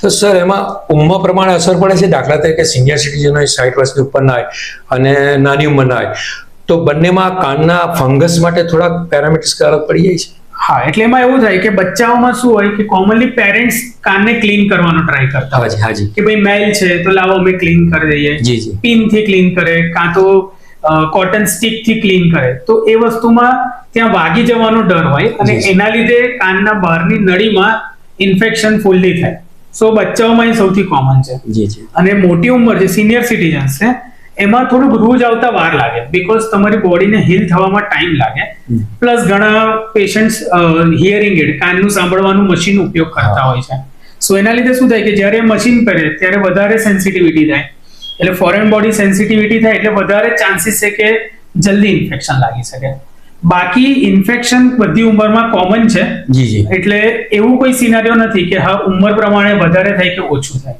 તો સર એમાં ઉંમર પ્રમાણે અસર પડે છે? દાખલા તરીકે સિનિયર સિટીઝન હોય, 60 વર્ષથી ઉપરના હોય અને નાની ઉંમરના હોય, તો બંનેમાં કાનના ફંગસ માટે થોડાક પેરામીટર્સ અલગ પડી જાય છે? હા, એટલે એમાં એવું થાય કે બચ્ચાઓમાં શું હોય કે કોમનલી પેરેન્ટ્સ કાનને ક્લીન કરવાનો ટ્રાય કરતા હોય. હાજી કે ભાઈ મેલ છે તો લાવો અમે ક્લીન કરી દઈએ. જી. પિનથી ક્લીન કરે, કાં તો કોટન સ્ટિક થી ક્લીન કરે. તો એ વસ્તુમાં ત્યાં વાગી જવાનો ડર હોય અને એના લીધે કાનના બહારની નળીમાં ઇન્ફેક્શન ફૂલ્લી થાય. સો બચ્ચાઓમાં એ સૌથી કોમન છે. અને મોટી ઉંમર જે સિનિયર સિટીઝન્સ છે એમાં થોડુંક રૂજ આવતા વાર લાગે, બીકોઝ તમારી બોડીને હીલ થવામાં ટાઈમ લાગે. પ્લસ ઘણા પેશન્ટ્સ હિયરિંગ એડ, કાનનું સાંભળવાનું મશીન ઉપયોગ કરતા હોય છે. સો એના લીધે શું થાય કે જ્યારે મશીન પહેરે ત્યારે વધારે સેન્સિટિવિટી થાય, એટલે ફોરેન બોડી સેન્સિટિવિટી થાય એટલે વધારે ચાન્સીસ છે કે જલ્દી ઇન્ફેક્શન લાગી શકે. બાકી ઇન્ફેક્શન બધી ઉંમરમાં કોમન છે, એટલે એવું કોઈ સિનારીઓ નથી કે હા ઉંમર પ્રમાણે વધારે થાય કે ઓછું થાય.